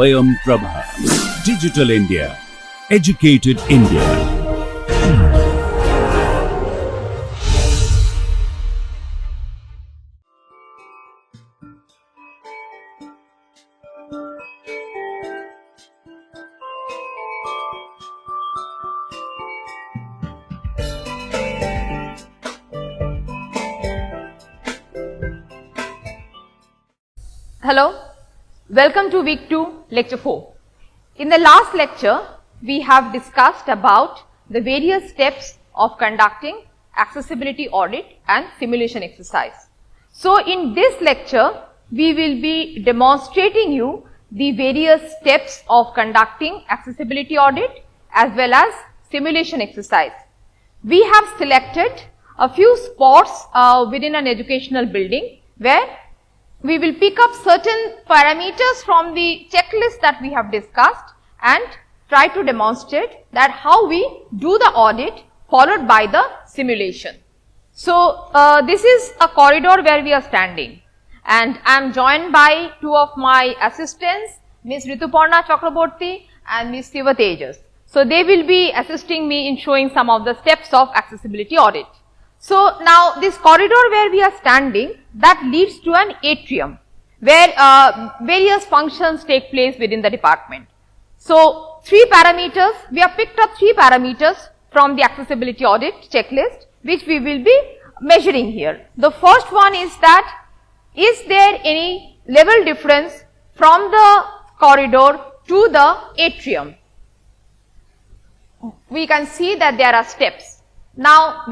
Swayam Prabha. Digital India. Educated India. Hello, welcome to week 2, lecture 4. In the last lecture, we have discussed about the various steps of conducting accessibility audit and simulation exercise. So, in this lecture, we will be demonstrating you the various steps of conducting accessibility audit as well as simulation exercise. We have selected a few spots within an educational building where we will pick up certain parameters from the checklist that we have discussed and try to demonstrate that how we do the audit followed by the simulation. So, this is a corridor where we are standing and I am joined by two of my assistants, Ms. Rituparna Chakraborty and Ms. Siva Tejas. So, they will be assisting me in showing some of the steps of accessibility audit. So, now this corridor where we are standing, that leads to an atrium where various functions take place within the department. So, we have picked up 3 parameters from the accessibility audit checklist which we will be measuring here. The first one is that, is there any level difference from the corridor to the atrium? We can see that there are steps. Now,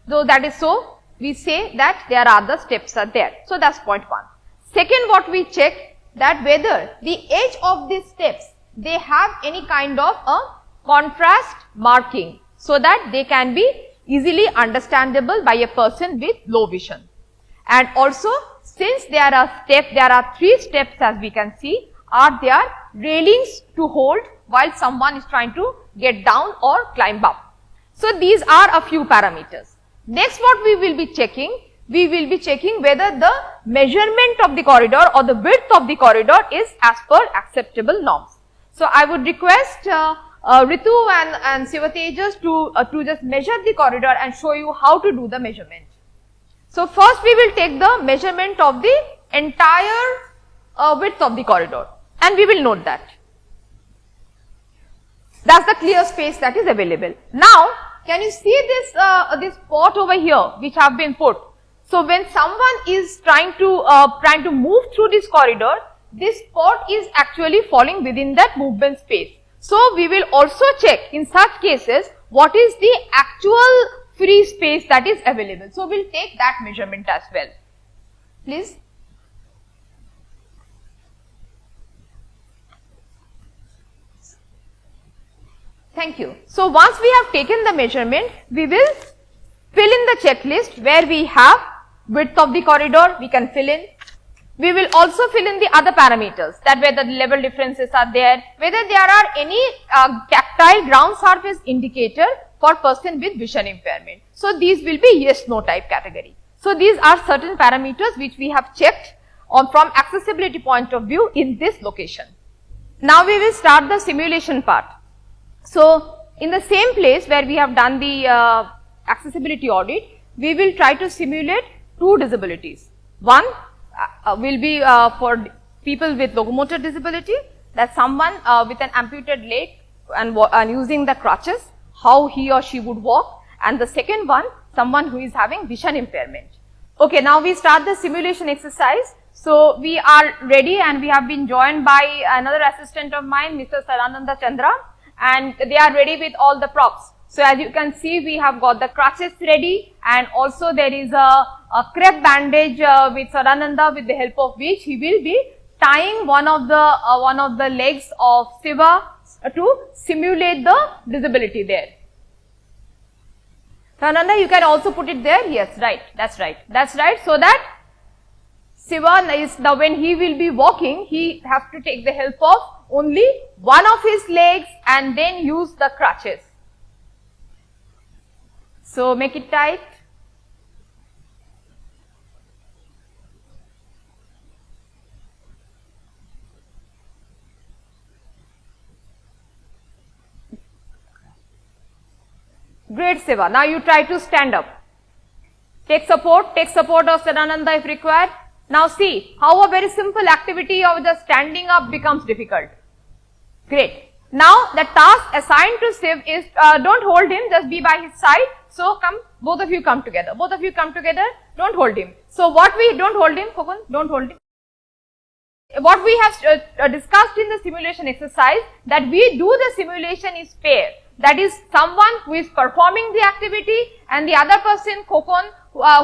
though that is so, we say that there are the steps are there. So, that is point 1. Second, what we check that whether the edge of these steps, they have any kind of a contrast marking so that they can be easily understandable by a person with low vision. And also, since there are 3 steps as we can see, are there railings to hold while someone is trying to get down or climb up. So, these are a few parameters. Next, what we will be checking whether the measurement of the corridor or the width of the corridor is as per acceptable norms. So, I would request Ritu and Siva Tejas to just measure the corridor and show you how to do the measurement. So, first we will take the measurement of the entire width of the corridor and we will note that. That is the clear space that is available. Now, can you see this spot over here which have been put? So, when someone is trying to move through this corridor, this spot is actually falling within that movement space. So, we will also check in such cases what is the actual free space that is available. So, we will take that measurement as well. Please. Thank you. So, once we have taken the measurement, we will fill in the checklist where we have width of the corridor, we can fill in. We will also fill in the other parameters, that whether the level differences are there, whether there are any tactile ground surface indicator for person with vision impairment. So, these will be yes no type category. So, these are certain parameters which we have checked from accessibility point of view in this location. Now, we will start the simulation part. So, in the same place where we have done the accessibility audit, we will try to simulate 2 disabilities. One will be for people with locomotor disability, that someone with an amputated leg and using the crutches, how he or she would walk, and the second one, someone who is having vision impairment. Okay, now we start the simulation exercise. So, we are ready and we have been joined by another assistant of mine, Mr. Sarananda Chandra, and they are ready with all the props. So, as you can see, we have got the crutches ready and also there is a crepe bandage with Sarananda, with the help of which he will be tying one of the legs of Siva to simulate the disability there. Sarananda, you can also put it there. Yes, right. That's right. That's right. So that Siva is when he will be walking, he has to take the help of only one of his legs and then use the crutches. So, make it tight. Great, Siva. Now you try to stand up. Take support of Sadananda if required. Now see how a very simple activity of just standing up becomes difficult. Great. Now the task assigned to Siv is, don't hold him, just be by his side. So come, both of you come together. Both of you come together, don't hold him. So what we, don't hold him, Khokun, don't hold him. What we have discussed in the simulation exercise, that we do the simulation is pair. That is someone who is performing the activity and the other person, Khokun,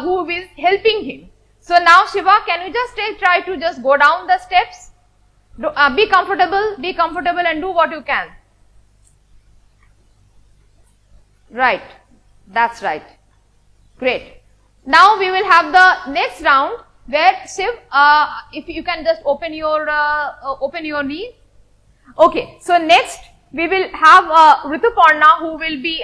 who is helping him. So now Shiva, can you just try to just go down the steps? Be comfortable and do what you can. Right, that's right. Great. Now we will have the next round where Shiv, if you can just open your knee. Okay, so next we will have Rituparna who will be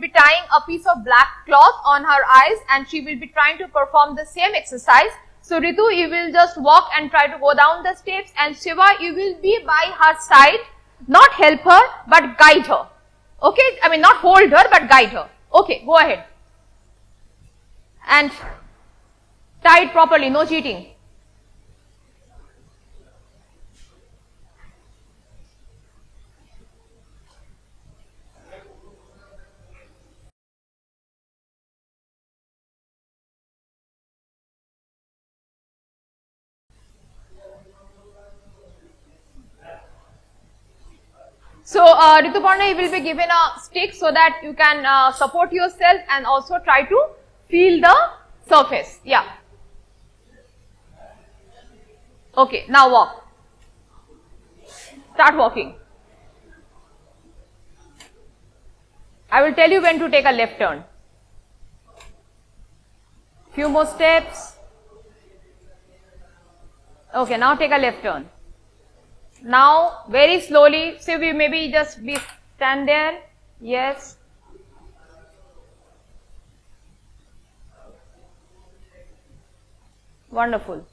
tying a piece of black cloth on her eyes, and she will be trying to perform the same exercise. So Ritu, you will just walk and try to go down the steps, and Shiva, you will be by her side, not help her but guide her. Okay, I mean not hold her but guide her. Okay, go ahead. And tie it properly, no cheating. So, Rituparna, you will be given a stick so that you can support yourself and also try to feel the surface. Yeah. Okay, now walk. Start walking. I will tell you when to take a left turn. Few more steps. Okay, now take a left turn. Now, very slowly, so we maybe just stand there. Yes. Wonderful.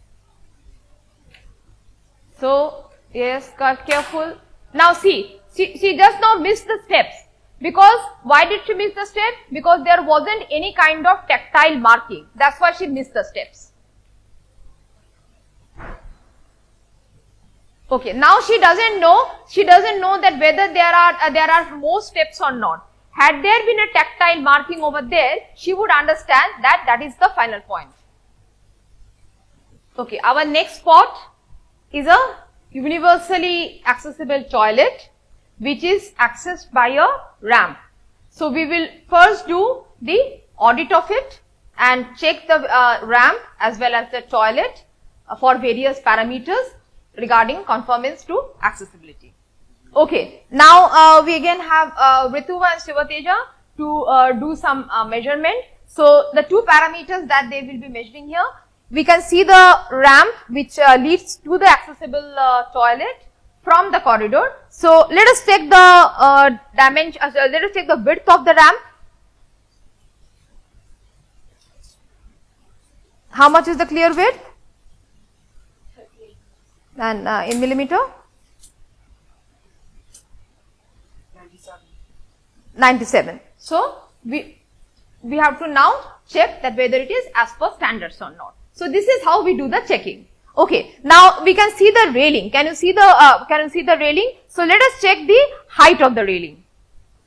So, yes, careful. Now see, she just now missed the steps. Because, why did she miss the step? Because there wasn't any kind of tactile marking. That's why she missed the steps. Okay, now she doesn't know that whether there are more steps or not. Had there been a tactile marking over there, she would understand that that is the final point. Okay, our next spot is a universally accessible toilet which is accessed by a ramp. So we will first do the audit of it and check the ramp as well as the toilet for various parameters regarding conformance to accessibility. Okay, now we again have Ritu and Shivateja to do some measurement. So the two parameters that they will be measuring here, we can see the ramp which leads to the accessible toilet from the corridor. So let us take the dimension. Let us take the width of the ramp. How much is the clear width? And in millimeter? 97. So we have to now check that whether it is as per standards or not. So this is how we do the checking. Okay, now we can see the railing. Can you see the railing? So let us check the height of the railing.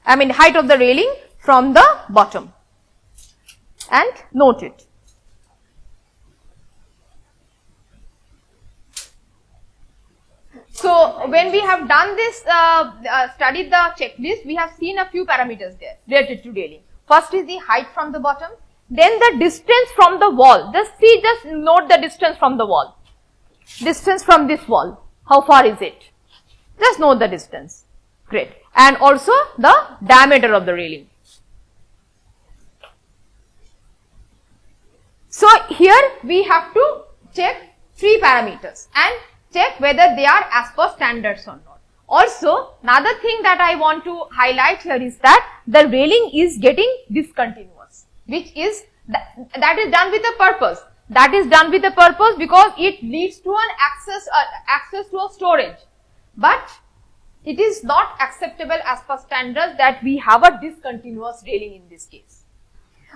Height of the railing from the bottom, and note it. So when we have done this, studied the checklist, we have seen a few parameters there related to railing. First is the height from the bottom, then the distance from the wall. Just note the distance from the wall. Distance from this wall. How far is it? Just note the distance. Great. And also the diameter of the railing. So here we have to check 3 parameters and check whether they are as per standards or not. Also, another thing that I want to highlight here is that the railing is getting discontinuous, which is that is done with a purpose. That is done with a purpose because it leads to an access to a storage. But it is not acceptable as per standards that we have a discontinuous railing in this case.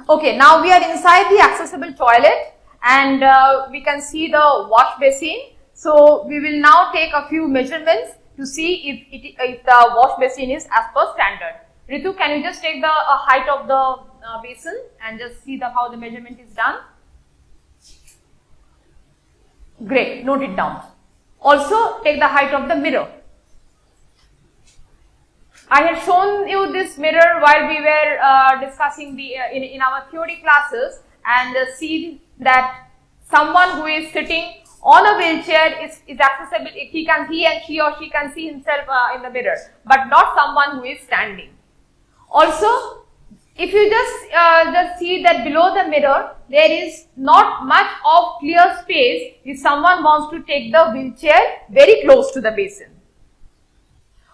Okay, now we are inside the accessible toilet and we can see the wash basin. So we will now take a few measurements to see if the wash basin is as per standard. Ritu, can you just take the height of the basin and just see how the measurement is done? Great, note it down. Also take the height of the mirror. I had shown you this mirror while we were discussing the in our theory classes, and see that someone who is sitting on a wheelchair is accessible. He and she or she can see himself in the mirror, but not someone who is standing. Also, if you just see that below the mirror there is not much of clear space if someone wants to take the wheelchair very close to the basin.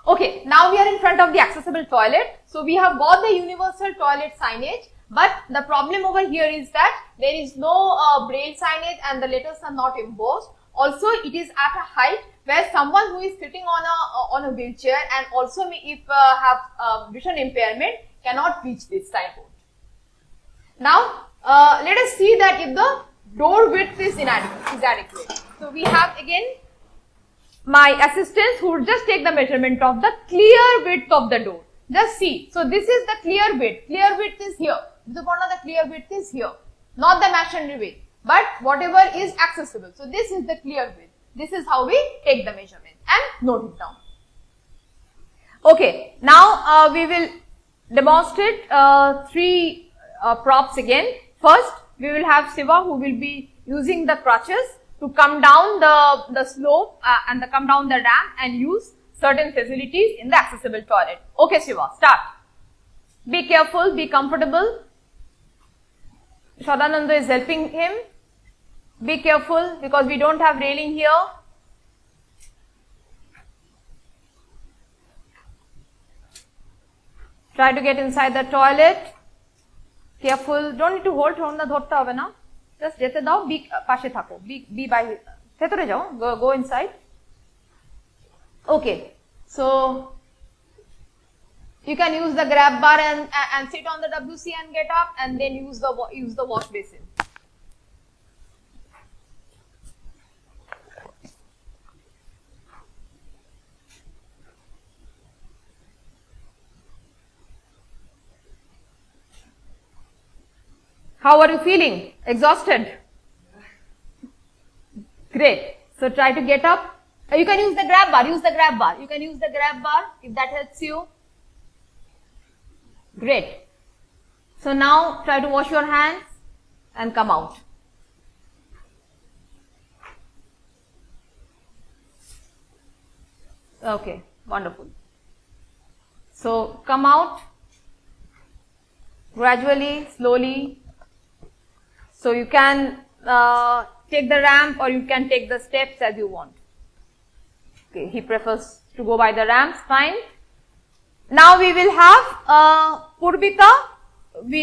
Okay, now we are in front of the accessible toilet. So we have got the universal toilet signage, but the problem over here is that there is no braille signage and the letters are not embossed. Also, it is at a height where someone who is sitting on a wheelchair and also if have vision impairment cannot reach this signboard. Now, let us see that if the door width is adequate. So we have again my assistants who will just take the measurement of the clear width of the door. Just see. So this is the clear width. Clear width is here. The clear width is here, not the masonry width, but whatever is accessible. So this is the clear width. This is how we take the measurement and note it down. Okay, now we will demonstrate three props again. First, we will have Shiva who will be using the crutches to come down the slope and come down the ramp and use certain facilities in the accessible toilet. Okay, Shiva, start. Be careful, be comfortable. Shadananda is helping him. Be careful because we don't have railing here. Try to get inside the toilet. Careful, don't need to hold on the dhorta hobe na. Just jete dao, be pashe thako. Be by bhetore jao, go inside. Okay, so you can use the grab bar and sit on the WC and get up, and then use the wash basin. How are you feeling? Exhausted? Great. So try to get up. You can use the grab bar. Use the grab bar. You can use the grab bar if that helps you. Great. So now try to wash your hands and come out. Okay, wonderful. So come out gradually, slowly. So you can take the ramp or you can take the steps as you want. Okay, he prefers to go by the ramps, fine. Now we will have Purbita.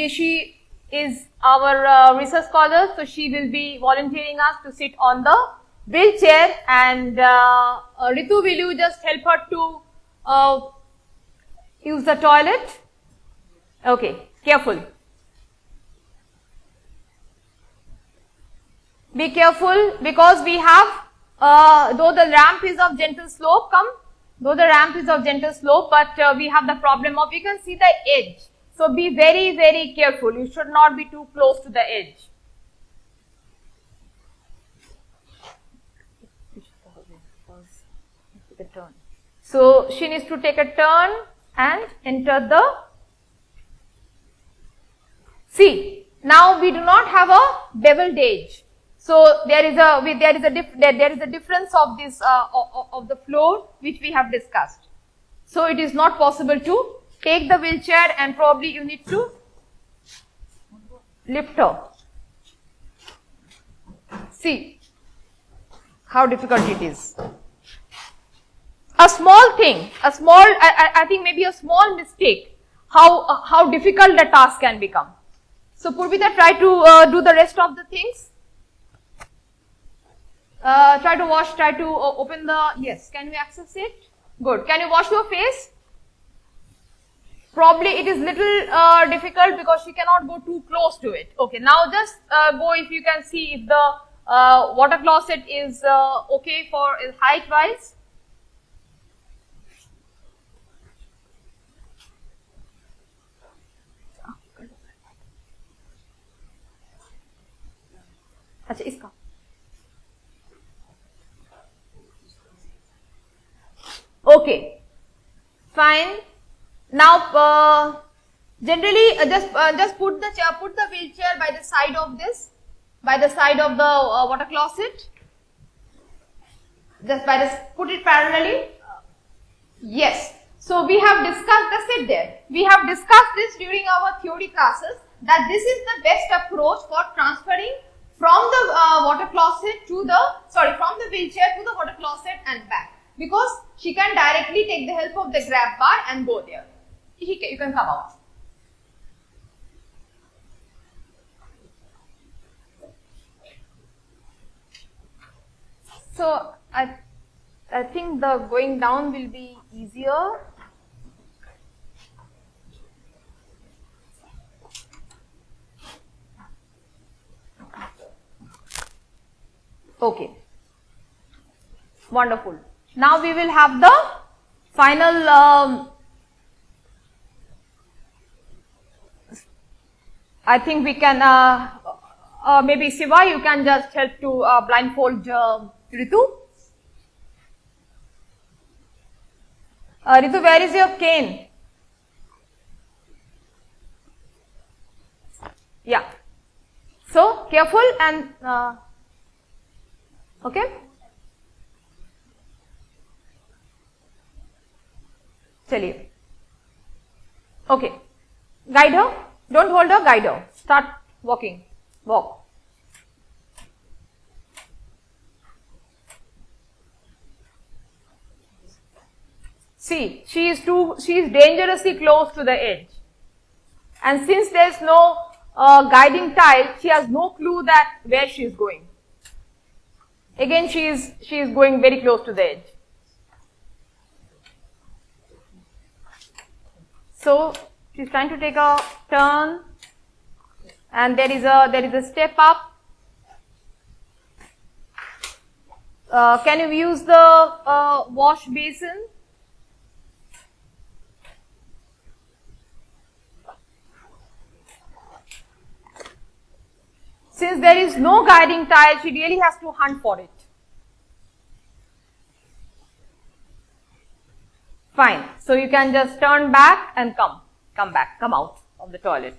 She is our research scholar, so she will be volunteering us to sit on the wheelchair, and Ritu, will you just help her to use the toilet? Okay, careful. Be careful because we have, though the ramp is of gentle slope, but we have the problem of, you can see the edge. So be very, very careful. You should not be too close to the edge. So she needs to take a turn and enter the. See, now we do not have a beveled edge. So there is a difference of this of the floor which we have discussed. So it is not possible to take the wheelchair, and probably you need to lift her. See how difficult it is. A small thing, I think maybe a small mistake, how difficult the task can become. So Purvita, try to do the rest of the things. Try to wash, try to open the, yes, can we access it? Good. Can you wash your face? Probably it is little difficult because she cannot go too close to it. Okay, now just go if you can see if the water closet is okay for height wise. अच्छा इसका okay, fine. Now generally just put the wheelchair by the side of this, by the side of the water closet. Just put it parallelly. Yes. So we have discussed the sit there. We have discussed this during our theory classes that this is the best approach for transferring from the water closet to the from the wheelchair to the water closet and back, because she can directly take the help of the grab bar and go there. Okay, you can come out. So I think the going down will be easier. Okay, wonderful. Now we will have the final I think we can maybe Siva, you can just help to blindfold Ritu. Ritu, where is your cane? Yeah. So careful and okay. Chaliye. Okay. Guide her. Don't hold her. Guide her. Start walking. Walk. See, she is dangerously close to the edge. And since there is no guiding tile, she has no clue that where she is going. Again, she is going very close to the edge. So she is trying to take a turn, and there is a step up. Can you use the wash basin? Since there is no guiding tile, she really has to hunt for it. Fine. So you can just turn back and come out of the toilet.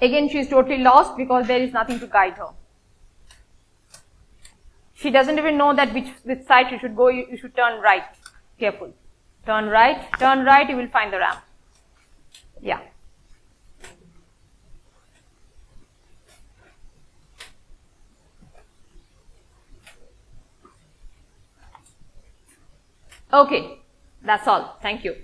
Again, she is totally lost because there is nothing to guide her. She doesn't even know that which side you should go. You should turn right. Careful. Turn right, you will find the ramp. Yeah. Okay, that's all. Thank you.